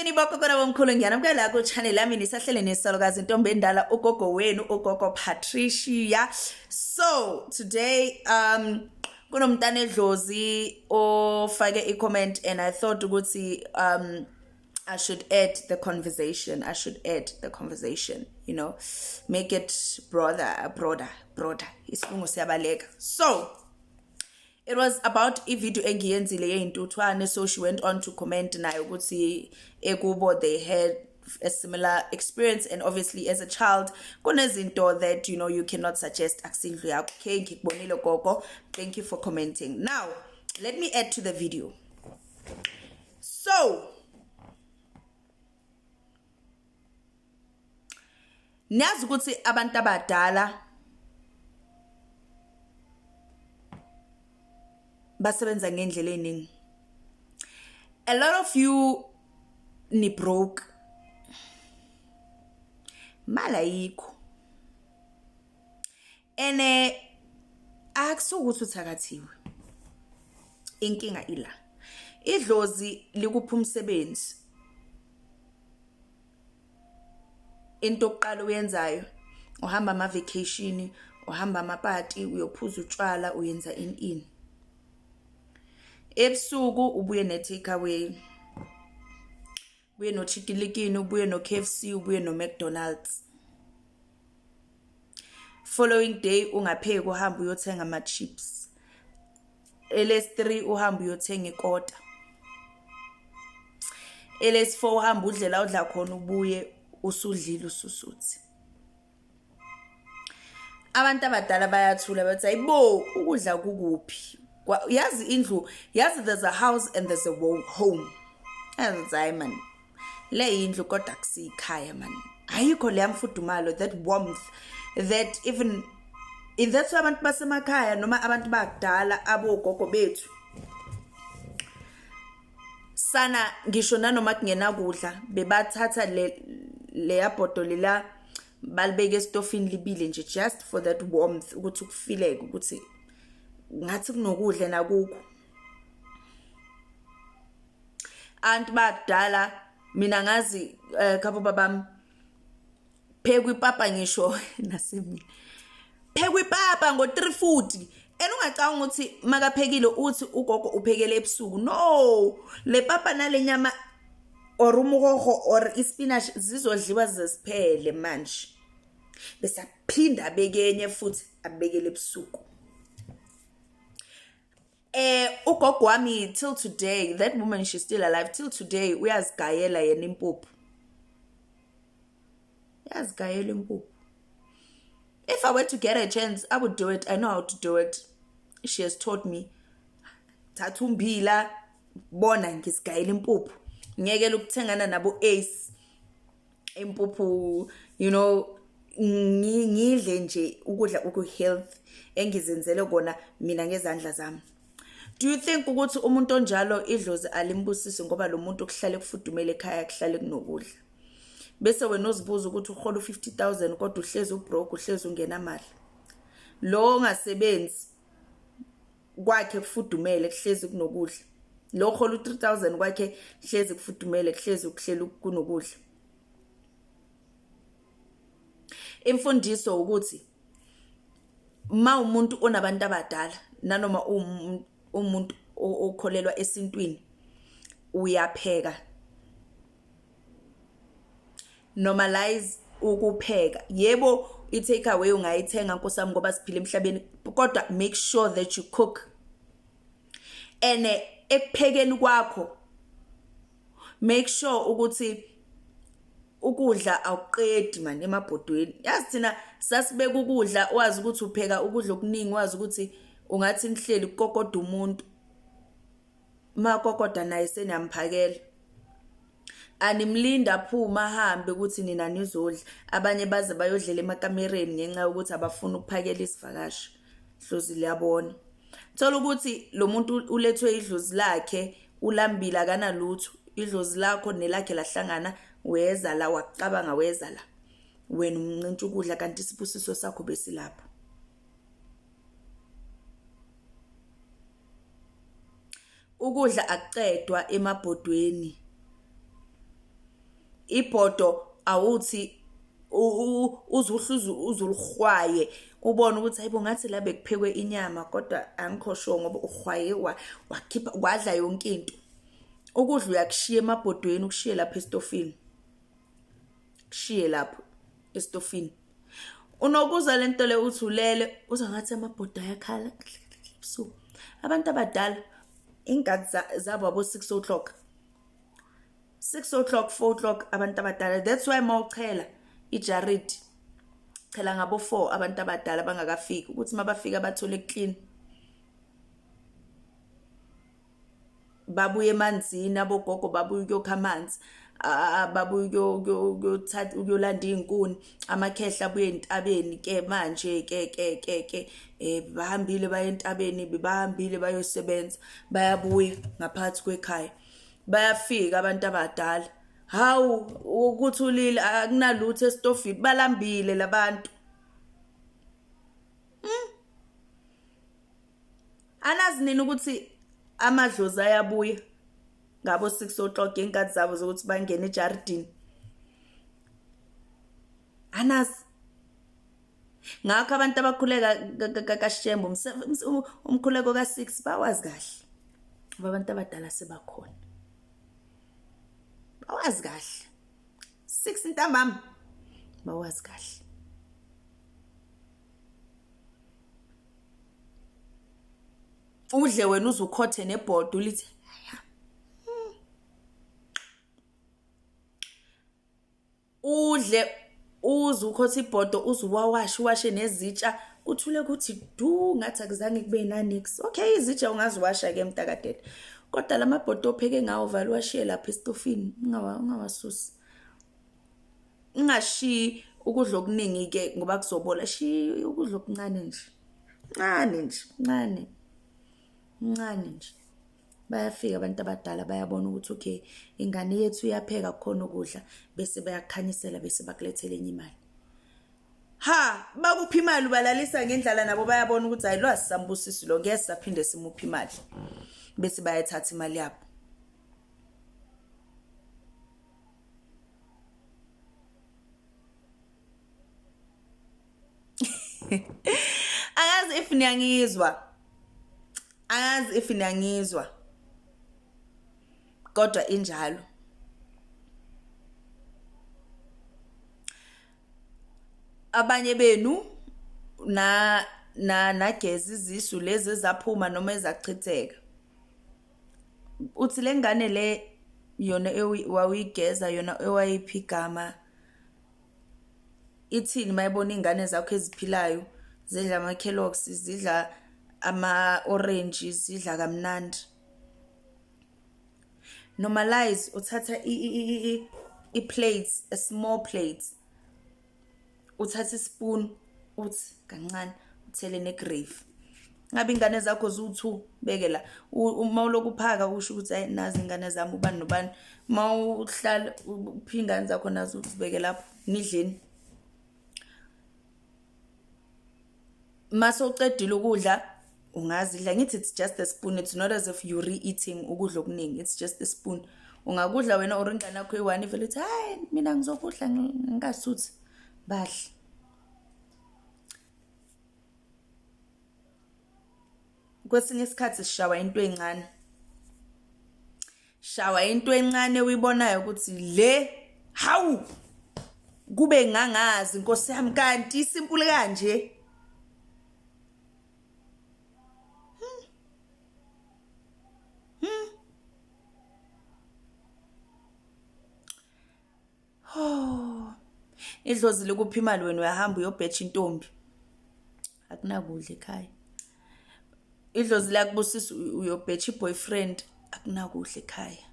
Sinibonke kona bomkhulu ngiyanamukela ku channel yami nisahlele nesalukazi intombi endala ugogo wenu ugogo Patricia. So today kunomntanaDlozi ofake i-comment and I thought ukuthi I should add the conversation. You know, make it broader. Isilungu siyabaleka. So it was about a video engiyenzile yeintuthwane, so she went on to comment nayo ukuthi ekubo they had a similar experience, and obviously as a child kunezinto that you know you cannot suggest akusindlu yakho. Okay, ngikubonile gogo, thank you for commenting. Now let me add to the video. So niyazi ukuthi abantu abadala basebenza ngendlela eningi. A lot of you ni broke, mala yikho, ene akusukuthi uthakathiwe. Inkinga ila idlozi likupha umsebenzi, into oqala uyenzayo uhamba ama vacation, uhamba ama party, uyophuza utshwala, uyenza in ebusuku ubuye ne takeaway, ubuye no chikilikini, ubuye no KFC, ubuye no McDonald's. Following day ungapheki, uhamba uyothenga ama chips. LS3 uhamba uyothenga ikota. LS4 uhamba udla khona, ubuye usudlile ususuthi. Abantu abadala bayathula bathi ayibo ukudla kukuphi. Yazi indlu, yazi there's a house and there's a home. Hayi man, le indlu kodwa kusikhaya man. Ayikho le yamfudumalo, that warmth, that even if that's abantu basemakhaya noma abantu bakudala abogogo bethu sana ngisho nanoma kungena kudla bebathatha le yabhodoli la balibeke estofini libile nje just for that warmth, ukuthi ukufileke ukuthi ngathi kunokudla nakukho. Abantu bakudala mina ngazi khapho babami phekwe ipapa ngisho nasemini. Phekwe ipapa ngo3 futhi. Ungacanga ukuthi makaphekile uthi ugogo uphekele ebusuku. No, le papa nale nyama or umuhoho or ispinach zizodliwa zesiphele manje. Bese aphinda abekenye futhi abekele ebusuku. Ugogo wami till today, that woman, she's still alive till today, uyazigayela yena impuphu. Uyazigayela impuphu. If I were to get a chance, I would do it. I know how to do it. She has taught me. Thatha umbila, bona ngizigayela impuphu. Ngiyekela ukuthengana nabo Ace impuphu, you know, ngidle nje ukudla health engizenzele kona mina ngezandla zami. Do you think ukuthi umuntu onjalo idlozi alimbusisi ngoba lo muntu okuhlale kufudumele ekhaya kuhlale kunokudla? Bese wena uzibuza ukuthi uhola u50,000 kodwa uhlezi ubroke, uhlezi ungena imali. Lo ongasebenzi kwakhe kufudumele kuhlezi kunokudla. Lo hola u3000 kwakhe kuhlezi kufudumele kuhlezi ukuhlela kunokudla. Imfundiso ukuthi ma umuntu onabantu abadala nanoma umuntu okholelwa esintwini uyapheka. Normalize ukupheka. Yebo i-takeaway ungayithenga nkosami ngoba siphila emhlabeni, kodwa make sure that you cook. Ene ekuphekeni kwakho make sure ukuthi ukudla awuqedi man emabhodweni. Yazi thina sasibeka ukudla, wazi ukuthi upheka ukudla okuningi, wazi ukuthi ungathi nihleli kokoda umuntu makokoda naye seniyamphakela. Animlinda phuma ahambe ukuthi nina nizodla, abanye baze bayodlela emakamereni ngenxa ukuthi abafuna ukuphakela isivakashi. Dlozi liyabona. Thola ukuthi lo muntu ulethwe idlozi lakhe, ulambile akanalutho. Idlozi lakho nelakhe lahlangana, weza la waqabanga weza la. Wena umncintsha ukudla kanti isibusiso sakho besilapha. Ukudla akuqedwa emabhodweni. ibhodo awuthi uzulhwaye ubone ukuthi hayibo ngathi la bekuphekwe inyama kodwa angikho sure ngoba uhwaye wakhipha kwadla yonke into. Ukudla uyakushiya emabhodweni, ukushiye lapha estofini, kushiye lapho estofini. Unokuzwa lento le uthi ulele uzwa ngathi amabhodo ayakhala. So abantu abadala ingadi zabo abo 6 o'clock, 6 o'clock, 4 o'clock abantu abadala. That's why mawuchela ijaridi chela ngabo 4 abantu abadala bangakafiki ukuthi mabafika bathole clean, babuye emanzini, abogogo babuye ukuyokha amanzi, babuye ukuyolanda izinkuni, amakhehla abuye entabeni ke manje ke bahambile baye entabeni, bahambile bayosebenza, bayabuya ngaphakathi kwekhaya, bayafika abantu abadala. Hawu ukuthi ulile akunalutho estofini, balambile labantu. Anazi nini ukuthi amaDlozi ayabuya ngabo 6 o'clock ingadi zabo zokuthi bangene ejardini? Anazi. Ngakho abantu abakhuleka kaShembe umkhuleko ka6 bawazi kahle. Ngoba abantu abadala sebakhona. Bawazi kahle. 6 intambama bawazi kahle. Udle wena uzukhothe nebhodo ulithi udle uzukhotha ibhodo uwashe nezitsha kuthule kuthi du ngathi akuzange kube nanix. Okay, izitsha ungaziwasha ke mntakadede, kodwa lamabhodo opheke ngawo vale washiye lapha estofini, ungawasusi. Ungashi ukudla okuningi ke ngoba kuzobola, shi ukudla okuncane nje. Ncane nje. Bayafika abantu abadala bayabona ukuthi okay ingane yethu iyapheka khona ukudla bese bayakhanyisela bese bakulethele enye imali. Bakuphi imali ubalalisa ngendlala nabo bayabona ukuthi hayi lo asambusisi lo ngeke saphinde simuphi imali bese bayathatha imali yabo. Angazi if niyangizwa kodwa injalo. Abanye benu nagezi izisu lezi ezaphuma noma ezachitheka. Uthi lengane le yona wawuyigeza yona ewayiphi igama, ithini mayibona ingane zakho eziphilayo zidla ama-Kellogg's, zidla ama-orange, zidla kamnandi. Normalize, uthatha i-plates, a small plate, uthatha ispoon uthi kancane uthele negravy. Ngabe ingane zakho zu2 beke la, uma ulokuphaka usho ukuthi hayi nazi ingane zami ubani nobani, mawuhlala uphi ingane zakho nazo uzibeke lapho nidleni. Mase uqedile ukudla ungazidla, ngithi it's just a spoon, it's not as if you're re-eating ukudla okuningi, it's just a spoon. Ungakudla wena or ingane yakho eyi1 ivele uthi hayi mina ngizokudla ngingasuthi badle. Kwesinye isikhathi sishawa into encane, shawa into encane uyibonayo ukuthi le hawu kube ngangazi Nkosi yami kanti isimple kanje. Idlozi lokuphi imali wena uyahamba uyobhecha intombi, akunakudla ekhaya. Idlozi lakubusisa uyobhecha iboyfriend, akunakudla ekhaya.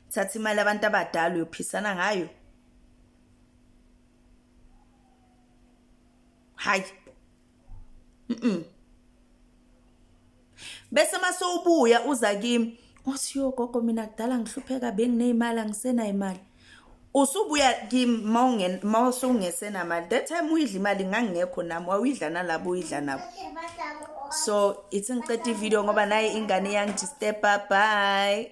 Thatha imali abantu abadala uyophisana ngayo. Hayi. Bese masowubuya uza kimi uthi yo gogo mina kudala ngihlupheka benginezimali angisenayo imali. Usubuya kimi mawusungese mali, that time uyidla imali ngangekho nami wawidla nalabo uyidla nabo. So ithi ngiqeda ivideo ngoba naye ingane yangi disturb. Bye.